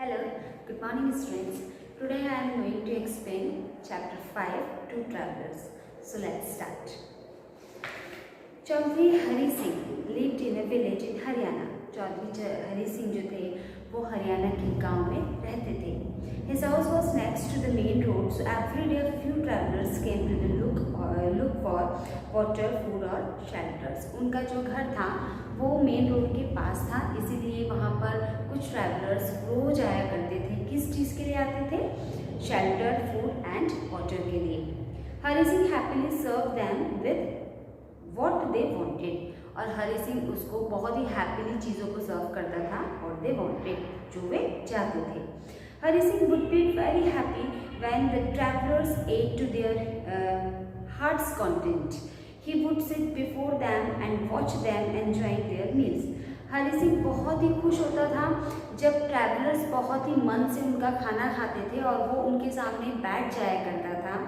Hello, good morning students. Today I am going to explain chapter 5, Two Travelers. So let's start. Chaudhary Hari Singh lived in a village in Haryana. Chaudhary Hari Singh जो थे वो हरियाणा के गांव में रहते थे. His house was next to the main road, so every day a few travelers came to the look for water, food और shelters. उनका जो घर था वो मेन रोड के पास था, इसीलिए वहाँ पर कुछ ट्रैवलर्स रोज आया करते थे. किस चीज़ के लिए आते थे? शेल्टर, फूड एंड वाटर के लिए. Hari Singh happily serve them with what they wanted, और हरी सिंह उसको बहुत ही हैप्पीली चीज़ों को सर्व करता था और दे वांटेड, जो वे चाहते थे. Hari Singh would be very happy when the travellers ate to their hearts content. He would sit before them and watch them enjoying their meals. Hari Singh बहुत ही खुश होता था जब ट्रैवलर्स बहुत ही मन से उनका खाना खाते थे और वो उनके सामने बैठ जाया करता था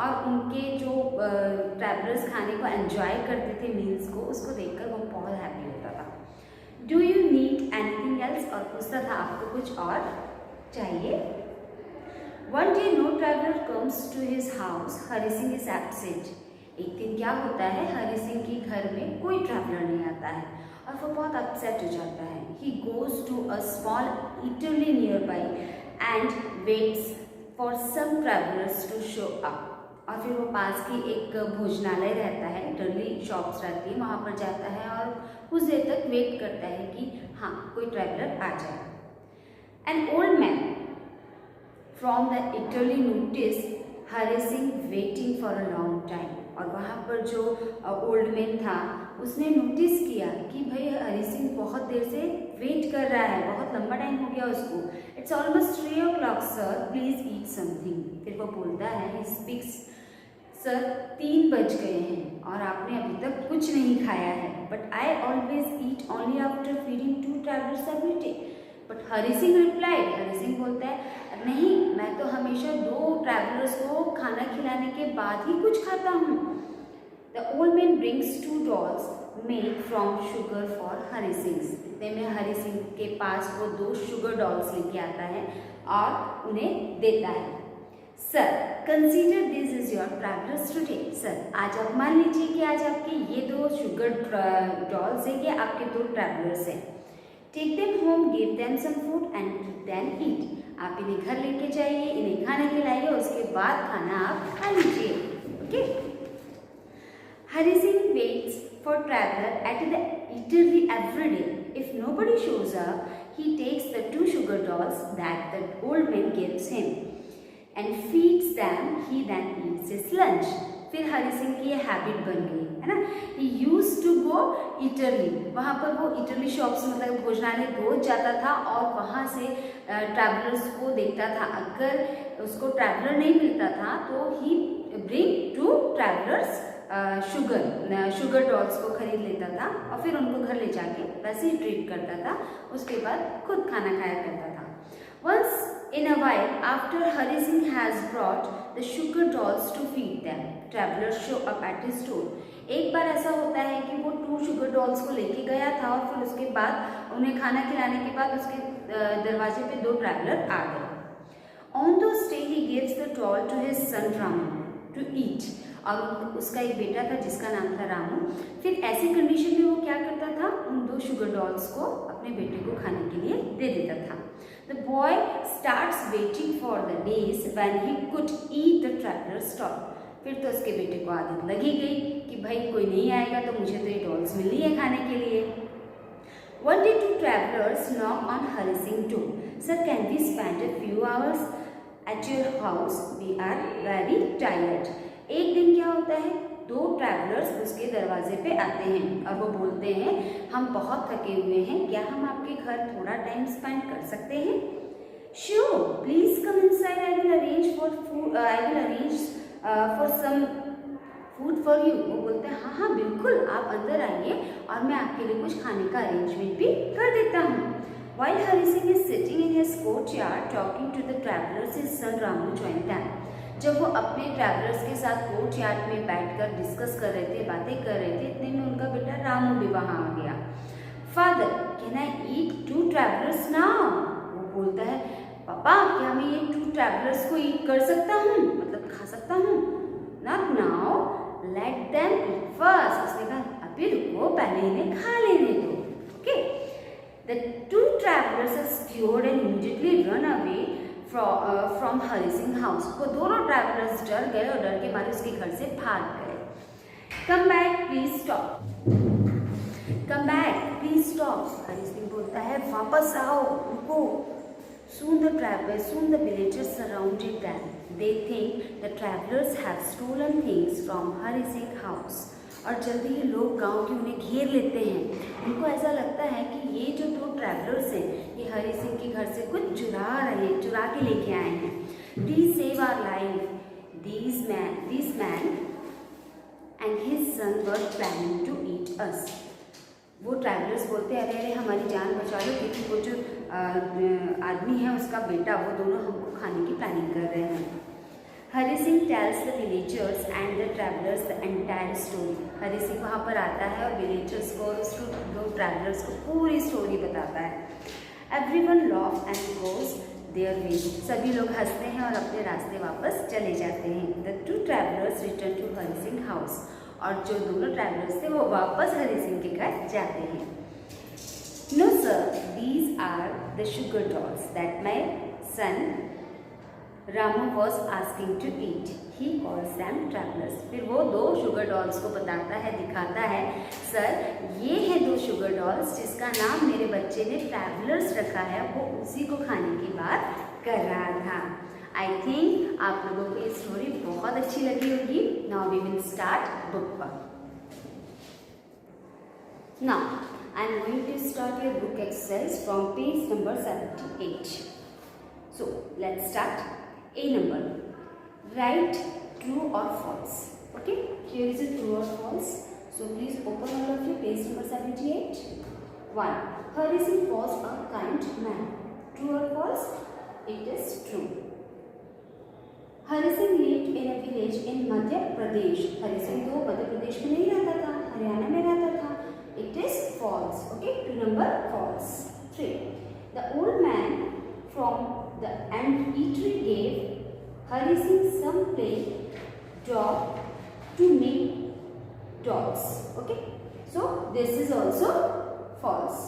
और उनके जो ट्रैवलर्स खाने को एंजॉय करते थे मील्स को, उसको देखकर वो बहुत हैप्पी होता था. Do you need anything else, और पूछता था आपको कुछ और चाहिए. One day no traveller comes to his house. Hari Singh is absent. एक दिन क्या होता है, हरी सिंह के घर में कोई ट्रैवलर नहीं आता है और वो बहुत अपसेट हो जाता है. He goes to a small eatery near by and waits for some travellers to show up. और फिर वो पास की एक भोजनालय रहता है, इटरली शॉप्स रहती है, वहाँ पर जाता है और कुछ देर तक वेट करता है कि हाँ कोई ट्रैवलर आ जाए. An old man from the eatery notice Hari Singh waiting for a long time. और वहाँ पर जो ओल्ड मैन था उसने नोटिस किया कि भाई हरी सिंह बहुत देर से वेट कर रहा है, बहुत लंबा टाइम हो गया उसको. It's almost 3 o'clock sir, please eat something. फिर वो बोलता है, ही स्पीक्स, सर 3 बज गए हैं और आपने अभी तक कुछ नहीं खाया है. But I always eat only after feeding 2 travelers every day. But Hari Singh replied, Hari Singh बोलता है, नहीं मैं तो हमेशा 2 ट्रैवलर्स को खाना खिलाने के बाद ही कुछ खाता हूँ. The old man brings 2 dolls made from sugar for Hari Singh. इतने में हरी सिंह के पास वो 2 शुगर डॉल्स लेके आता है और उन्हें देता है. Sir consider this is your travellers today. Sir आज आप मान लीजिए कि आज आपके ये 2 शुगर डॉल्स हैं, ये आपके 2 ट्रैवलर्स हैं. Take them home, give them some food and then eat. आप इन्हें घर लेके जाइए, इन्हें खाना खिलाइए, उसके बाद खाना आप खा लीजिए. Okay. Hari Singh waits for traveller at the eatery every day. If nobody shows up, he takes the 2 sugar dolls that the old man gives him and feeds them. He then eats his lunch. फिर हरी सिंह की ये habit बन गई है ना. ही use to go इटरली, वहाँ पर वो इटरली शॉप्स मतलब भोजनालय रोज जाता था और वहाँ से ट्रैवलर्स को देखता था. अगर उसको ट्रैवलर नहीं मिलता था तो ही ब्रिंग 2 ट्रैवलर्स शुगर डॉल्स को खरीद लेता था और फिर उनको घर ले जाके वैसे ही ट्रीट करता था. उसके बाद खुद खाना खाया करता था. Once in a while, after Hari Singh has brought the sugar dolls to feed them, travelers show up at his door. एक बार ऐसा होता है कि वो 2 शुगर डॉल्स को लेके गया था और फिर उसके बाद उन्हें खाना खिलाने के बाद उसके दरवाजे पे 2 ट्रैवलर आ गए. On those day he gives the doll to his son Ramu to eat. और उसका एक बेटा था जिसका नाम था रामू. फिर ऐसी कंडीशन में वो क्या करता था, उन 2 शुगर डॉल्स को अपने बेटे को खाने के लिए दे देता था. The boy starts waiting for the days when he could eat the travellers doll. फिर तो उसके बेटे को आदत लगी गई कि भाई कोई नहीं आएगा तो मुझे तो ये डॉल्स मिलनी है खाने के लिए. One day 2 travellers knock on Hari Singh door. Sir can we spend a few hours at your house, we are very tired. एक दिन क्या होता है, 2 ट्रैवलर्स उसके दरवाजे पे आते हैं और वो बोलते हैं, हम बहुत थके हुए हैं, क्या हम आपके घर थोड़ा टाइम स्पेंड कर सकते हैं. Sure please come inside, I will arrange for some food for you. वो बोलते हैं हाँ हाँ बिल्कुल, आप अंदर आइए और मैं आपके लिए कुछ खाने का अरेंजमेंट भी कर देता हूँ. While Hari Singh is sitting in his courtyard talking to the travelers, his son Ramu joined them. जब वो अपने ट्रैवलर्स के साथ कोर्टयार्ड में बैठकर डिस्कस कर रहे थे, बातें कर रहे थे, इतने में उनका बेटा रामू भी वहाँ आ गया. Father can I eat 2 travellers now. वो बोलता है, पापा क्या मैं ये 2 ट्रैवलर्स को ईट कर सकता हूँ, मतलब खा सकता हूँ? Not now, let them eat first. उसने कहा अभी रुको, पहले इन्हें खा लेने दो। Okay, the 2 travellers are scared and immediately run away from Hari Singh house. वो दोनों ट्रैवलर्स डर गए और डर के मारे उसके घर से भाग गए। Come back please stop, come back please stop. Hari Singh बोलता है वापस आओ, रुको। Soon the villagers surrounded them. They think the travelers have stolen things from Hari Singh house. और जल्दी ही लोग गांव के उन्हें घेर लेते हैं। उनको ऐसा लगता है कि ये जो 2 ट्रैवलर्स हैं ये हरी सिंह के घर से कुछ चुरा के लेके आए हैं। Please save our life. This man and his son were planning to eat us. वो ट्रैवलर्स बोलते हैं अरे हमारी जान बचा लो, क्योंकि वो जो आदमी है उसका बेटा, वो दोनों हमको खाने की प्लानिंग कर रहे हैं। Hari Singh tells the villagers and the travellers the entire story. Hari Singh वहाँ पर आता है और विलेजर्स को और 2 ट्रैवलर्स को पूरी स्टोरी बताता है। Everyone loaf and goes their way. सभी लोग हंसते हैं और अपने रास्ते वापस चले जाते हैं। The 2 travellers return to Hari Singh house. और जो दोनों ट्रैवलर्स थे वो वापस हरी सिंह के घर जाते हैं। No sir, these are the sugar dolls that my son Ramu was asking to eat. He calls them travellers. फिर वो 2 शुगर डॉल्स को बताता है, दिखाता है, सर ये है 2 शुगर डॉल्स जिसका नाम मेरे बच्चे ने ट्रैवलर्स रखा है, वो उसी को खाने की बात कर रहा था। आई थिंक आप लोगों को ये स्टोरी बहुत अच्छी लगी होगी। Now we will start book work. Now I am going to start your book exercise from page number 78. So let's start. A number. Write true or false. Okay, here is a true or false. So please open all of you page number 78. 1. Hari Singh was a kind man. True or false? It is true. Hari Singh lived in a village in Madhya Pradesh. Hari Singh तो मध्य प्रदेश में नहीं रहता था, हरियाणा में रहता था। It is false. Okay, 2 number false. 3. The old man from the ant eatery gave Hari Singh some play dog to make dogs. Okay, so this is also false.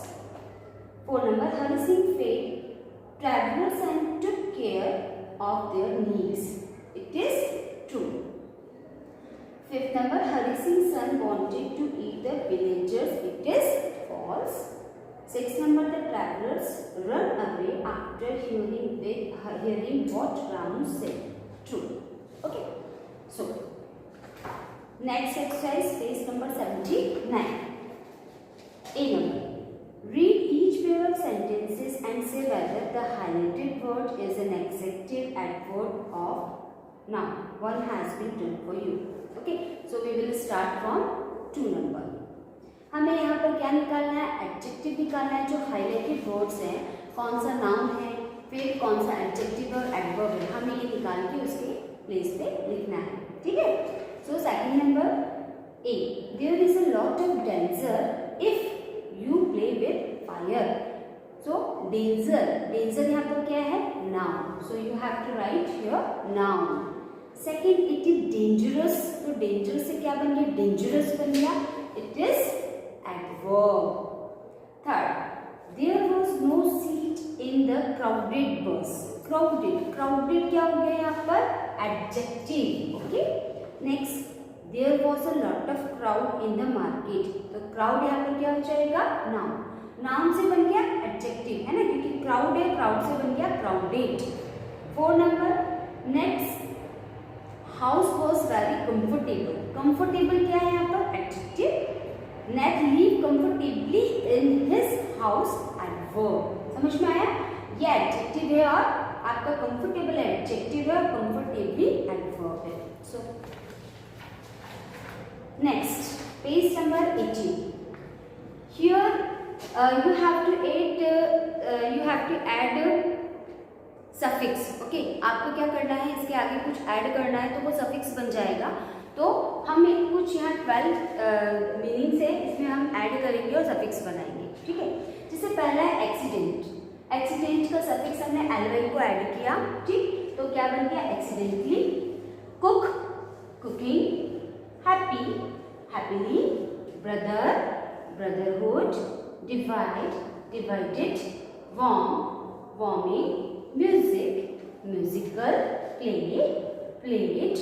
4 number Hari Singh fed travelers and took care of their needs. It is true. 5th number Hari Singh's son wanted to eat the villagers. It is false. 6th number the travelers run away after hearing what Ramu said. True. Okay. So next exercise, page number 79. A number. Read each pair of sentences and say whether the highlighted word is an adjective adverb of noun. One has been done for you. Okay. So we will start from 2 number. हमें यहाँ पर क्या निकालना है? Adjective निकालना है। जो highlighted words हैं, कौन सा नाउन है, फिर कौन सा एडजेक्टिव और एडवर्ब है, हमें ये निकाल के उसके प्लेस पे लिखना है। ठीक है। So second number A, there is a lot of danger if you play with fire. So danger यहाँ पर क्या है? Noun. So you have to write your noun. Second, it is dangerous. तो डेंजरस से क्या बन गया? डेंजरस बन गया। It is adverb. Third, there was no seat in the crowded bus. Crowded क्या हो गया यहाँ पर? Adjective. Okay. Next, there was a lot of crowd in the market. तो crowd यहाँ पर क्या हो जाएगा? Noun. Noun से बन गया adjective, है ना, क्योंकि crowd है, crowd से बन गया crowded. 4 number. Next, house was very comfortable. Comfortable क्या है यहाँ पर? Adjective. Nat live comfortably in his house. Adverb. समझ में आया? ये adjective है और आपका comfortable adjective है और comfortably adverb है. So next, page number 18. Here you have to add suffix. Okay, आपको क्या करना है? इसके आगे कुछ add करना है तो वो suffix बन जाएगा। तो हम कुछ यहाँ 12 मीनिंग्स है, इसमें हम ऐड करेंगे और सफिक्स बनाएंगे। ठीक है। जैसे पहला है एक्सीडेंट। एक्सीडेंट का सफिक्स हमने एल को ऐड किया, ठीक, तो क्या बन गया accidentally, cook, cooking, happy, happily, brother, brotherhood, divide, divided, warm, warming, music, musical, play, played,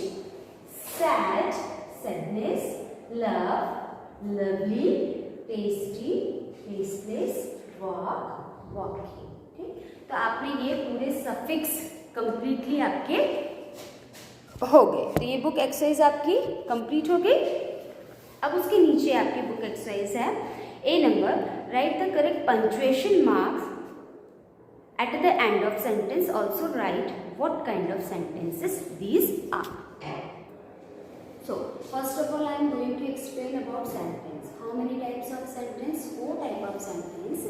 sad, sadness, love, lovely, tasty, tasteless, walk, walking. ठीक, तो आपने ये पूरे सफिक्स कंप्लीटली आपके हो गए। तो ये बुक एक्सरसाइज आपकी कंप्लीट हो गई। अब उसके नीचे आपकी बुक एक्सरसाइज है A number, write the correct punctuation marks at the end of sentence. Also write what kind of sentences these are. So first of all I am going to explain about sentence. How many types of sentence? 4 type of sentence.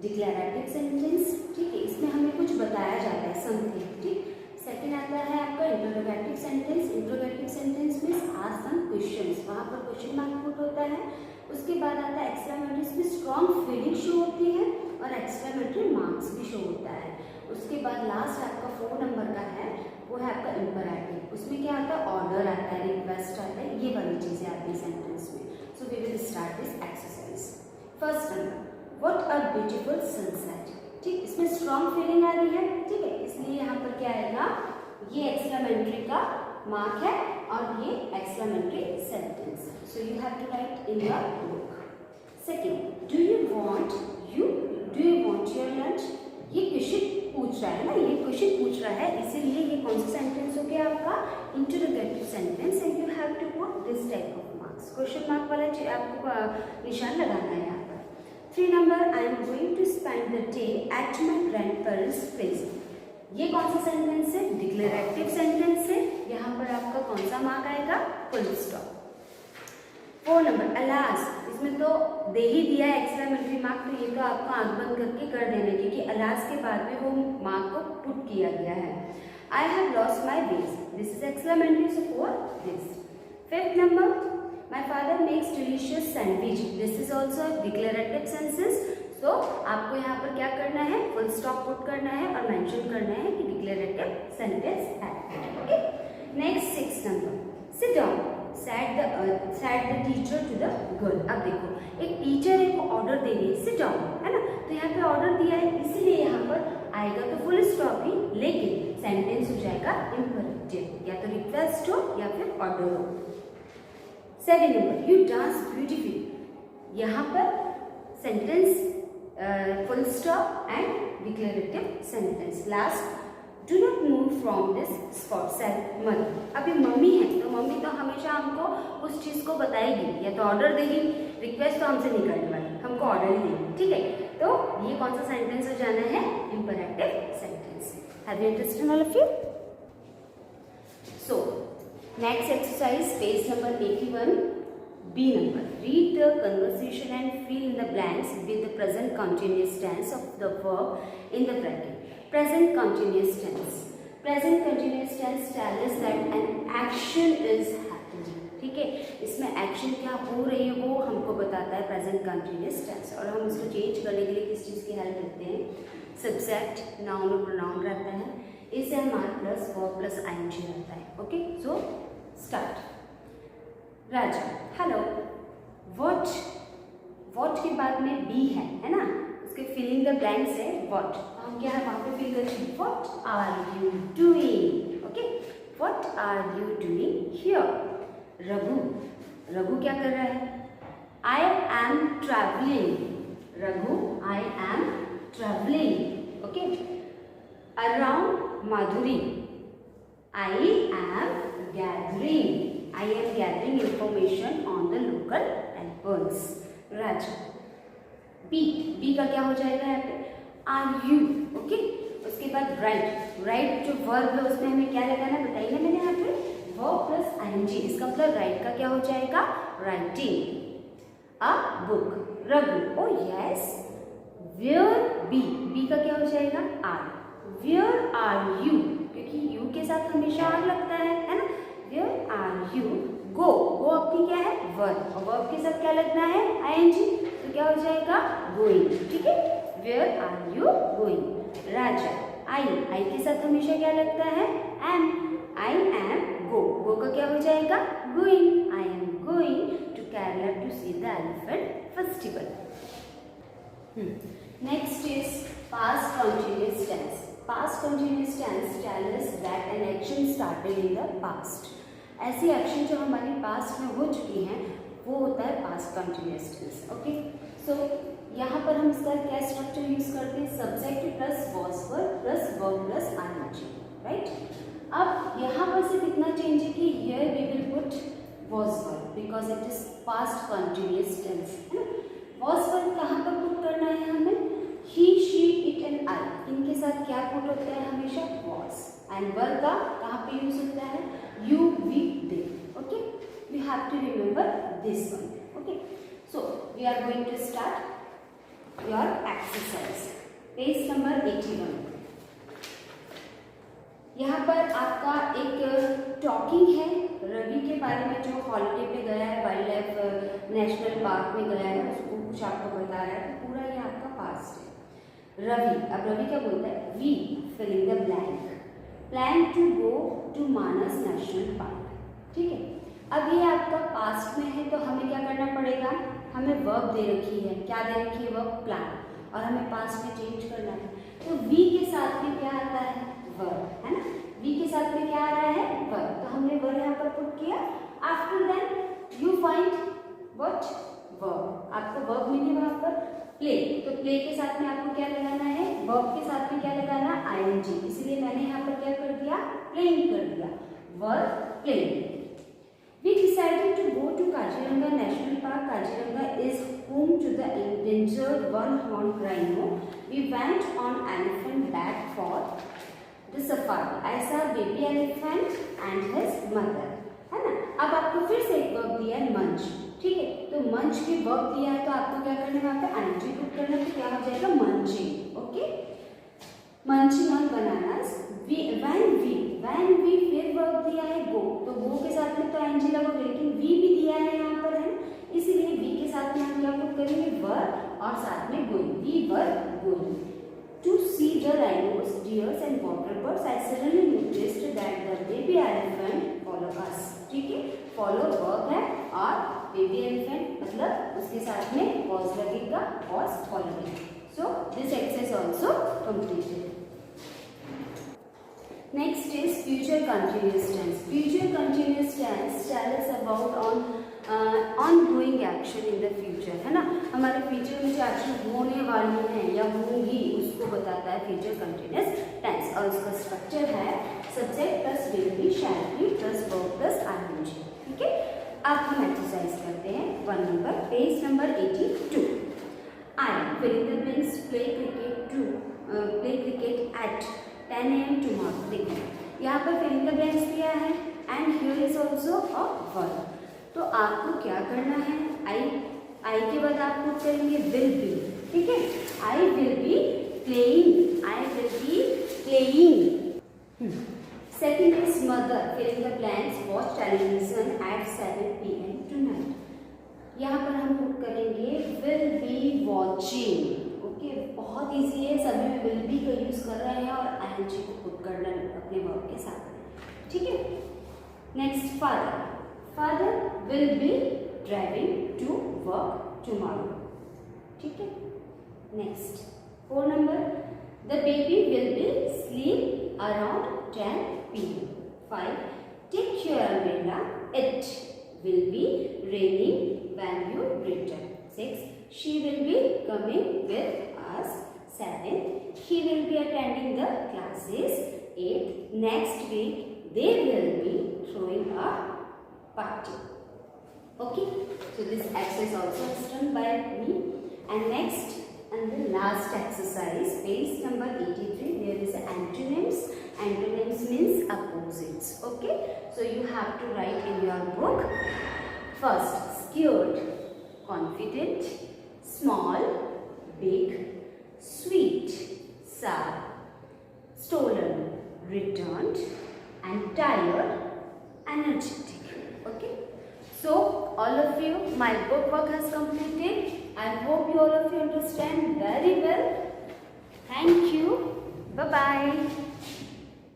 Declarative sentence, ठीक है, इसमें हमें कुछ बताया जाता है something, ठीक। Second आता है आपका इंटरोगेटिव सेंटेंस। इंटरोगेटिव सेंटेंस में आस्क सम क्वेश्चंस, वहाँ पर क्वेश्चन मार्क पुट होता है। उसके बाद आता है एक्सक्लेमेटरी, इसमें स्ट्रॉन्ग फीलिंग शो होती है और एक्सक्लेमेटरी मार्क्स भी शो होता है। उसके बाद लास्ट आपका 4 नंबर का है, वो है आपका इम्परेटिव। उसमें क्या आता है, ऑर्डर आता है, रिक्वेस्ट आता है, ये वाली चीज़ें आती है सेंटेंस में। So we will start this exercise. First number, what a beautiful sunset, ठीक, इसमें स्ट्रॉन्ग फीलिंग आ रही है, ठीक है, इसलिए यहाँ पर क्या आएगा, ये एक्सक्लेमेटरी का मार्क है और ये exclamatory sentence. So you have to write in your book. Second, do you want your lunch, ये क्वेश्चन पूछ रहा है ना, ये क्वेश्चन पूछ रहा है, इसीलिए ये कौन सा सेंटेंस हो गया आपका, interrogative sentence, and you have to put this type of marks, question mark वाला आपको निशान लगाना है यहाँ पर। 3 number, I am going to spend the day at my grandparents place, ये कौन सा सेंटेंस है, डिक्लेरेटिव सेंटेंस है, यहाँ पर आपका कौन सा मार्क आएगा, फुल स्टॉप। 4 नंबर, अलास, इसमें तो दे ही दिया है एक्सक्लेमेटरी मार्क, तो ये तो आपको आंख बंद करके कर देना, क्योंकि अलास के बाद में वो मार्क को पुट किया गया है। I have lost my ways, this is exclamatory, so for this. 5th number, my father makes delicious sandwich, this is also declarative sentence. तो आपको यहाँ पर क्या करना है, फुल स्टॉप पुट करना है और मेंशन करना है कि डिक्लेरेटिव सेंटेंस है, okay. Next 6 number, sit down, said the teacher to the girl। अब देखो, एक टीचर है, वो ऑर्डर दे रही है, सिट डाउन, है ना, तो यहाँ पे ऑर्डर दिया है, इसीलिए यहाँ पर आएगा तो फुल स्टॉप ही, लेकिन सेंटेंस हो जाएगा इम्परेटिव, या तो रिक्वेस्ट हो या फिर ऑर्डर हो। 7 नंबर, यू डांस ब्यूटीफुल, यहाँ पर sentence full stop and declarative sentence. Last, do not move from this spot, said mother. अभी मम्मी है तो मम्मी तो हमेशा हमको उस चीज़ को बताएगी, या तो ऑर्डर देगी, रिक्वेस्ट तो हमसे नहीं करने वाली, हमको ऑर्डर ही देगी, ठीक है। तो ये कौन सा सेंटेंस हो जाना है, imperative sentence. Have you interested all of you? So next exercise, page number 81, B number, read the conversation and fill in the blanks with the present continuous tense of the verb in the bracket. Present continuous tense. Present continuous tense tells us that an action is happening, ठीक है, इसमें action क्या हो रही है वो हमको बताता है प्रेजेंट कंटिन्यूस टेंस, और हम इसको चेंज करने के लिए किस चीज़ की हेल्प लेते हैं, सब्जेक्ट, नाउन और प्रोनाउन रहता है, इसे हमारा प्लस वर्ब प्लस आईएनजी रहता है, okay. So start. Raja, hello, what के बाद में बी है ना, उसके फिलिंग द ब्लैंक्स है वॉट, हम क्या है वहाँ पे फिल करेंगे, what are you doing, okay, what are you doing here. Raghu क्या कर रहा है, I am travelling, Raghu I am travelling, okay. Around Madhuri, I am gathering, I am gathering information on the local albums। Raja, B का क्या हो जाएगा यहाँ पे, आर यू, ओके। उसके बाद राइट जो वर्ब है उसमें हमें क्या लगाना बताइए ना मैंने यहाँ पे, वर्ब प्लस आईएनजी, इसका मतलब राइट का क्या हो जाएगा, writing a book. Raghu, oh yes, where B का क्या हो जाएगा, आर, वेयर आर यू, क्योंकि यू के साथ हमेशा आर लगता है ना, वेयर आर यू। गो अपनी क्या है, वर्ब, और वर्ब के साथ क्या लगना है, आईएनजी, तो क्या हो जाएगा, गोइंग, ठीक है, वेयर आर यू गोइंग। राजा, आई आई के साथ हमेशा क्या लगता है? एम। आई एम गो, गो का क्या हो जाएगा? Going. I am going to Kerala to see the elephant festival. Next is past continuous tense. Past continuous tense tell us that an action started in the past. ऐसी एक्शन जो हमारी past में हो चुकी हैं वो होता है past continuous tense. Okay, so यहाँ पर हम इसका क्या स्ट्रक्चर यूज करते हैं? Subject plus was verb plus verb plus ING, right. अब यहाँ पर सिर्फ इतना चेंज है कि here we will put was verb because it is past continuous tense, है ना। वॉज वर्ब कहाँ पर पुट करना है हमें? ही, शी, इट एंड आई, इनके साथ क्या पुट होता है? हमेशा वॉज। एंड वर्ब का कहाँ पे यूज होता है? You, we, they. Okay, you have to remember this one. Okay, so we are going to start your exercise. Page number 81. यहाँ पर आपका एक टॉकिंग है रवि के बारे में, जो हॉलिडे पे गया है, वाइल्ड लाइफ नेशनल पार्क में गया है, उसको कुछ आपको बता रहा है। तो पूरा ये आपका पास्ट है। रवि, अब रवि क्या बोलता है? We filling the blank plan to go to Manas national park. ठीक है, अब ये आपका पास्ट में है तो हमें क्या करना पड़ेगा? हमें वर्ब दे रखी है, क्या दे रखी है? वर्ब प्लान, और हमें पास्ट में चेंज करना है। तो वी के साथ में क्या आता है? वर्ब, है ना। वी के साथ में क्या आ रहा है? वर्ब। तो हमने वर्ब यहाँ पर पुट किया। After then you find what? Verb. आपको वर्ब मिली वहां पर प्ले, तो प्ले के साथ में आपको क्या लगाना है? वर्ब के साथ में क्या लगाना? आईएनजी। इसलिए मैंने यहाँ पर क्या कर दिया? प्लेइंग कर दिया। Verb playing. We decided to go to Kaziranga National Park. Kaziranga is home to the endangered one-horned rhino. We went on elephant back for the safari. I saw baby elephant and his mother. है ना। अब आपको फिर से एक verb दिया है मंच। ठीक है, तो मंच की वर्ब दिया है तो आपको क्या करना है? वहाँ पे आईएनजी पुट करना है, तो क्या हो जाएगा? Munching. Okay, munching on bananas. when we फिर वर्ब दिया है गो, तो गो के साथ में तो आईएनजी लगोगे, लेकिन वी भी दिया है यहाँ पर, है, इसीलिए वी के साथ में हम क्या पुट करेंगे? वर्ब और साथ में going. We were going to see the rhinos, deers and water birds. I suddenly noticed that the baby elephant follow us. ठीक है, फॉलो वर्ब है और बेबी एलिफेंट मतलब उसके साथ में वॉज लगेगा, was following. So this exercise also completed. Next is future continuous tense. Future continuous tense tell us about ongoing action in the future, है ना। हमारे फ्यूचर में जो एक्शन होने वाली है या होंगी उसको बताता है फ्यूचर कंटिन्यूअस टेंस, और उसका स्ट्रक्चर है subject plus will be, shall be plus verb plus ING. ठीक है, अब हम एक्सरसाइज करते हैं 1 number, page number 82। I filling the blanks play cricket at 10 AM tomorrow। देखो यहाँ पर फिलिंग द ब्लैंक्स दिया है and here is also a verb. तो आपको क्या करना है? आई के बाद आप पुट करेंगे विल बी। ठीक है, I will be playing, I will be playing. Second is mother filling the blanks watch television at 7 PM tonight. यहाँ पर हम पुट करेंगे विल बी वॉचिंग। ओके, बहुत इजी है, सभी में विल बी का यूज कर रहे हैं और आईएनजी को पुट करना अपने वर्ब के साथ। ठीक है, next father will be driving to work tomorrow. ठीक है, next 4 number, the baby will be sleep around 10 PM। 5, take your umbrella, it will be raining when you return. 6, she will be coming with us। 7, he will be attending the classes। 8, next week they will be throwing a party। Okay, so this exercise also is done by me। And next and the last exercise, page number 83, there is antonyms. Antonyms means opposites। Okay, so you have to write in your book. First, scared, confident, small, big, sweet, sour, stolen, returned, and tired, energetic। Okay, so all of you, my book work has completed. I hope you all of you understand very well. Thank you. Bye bye.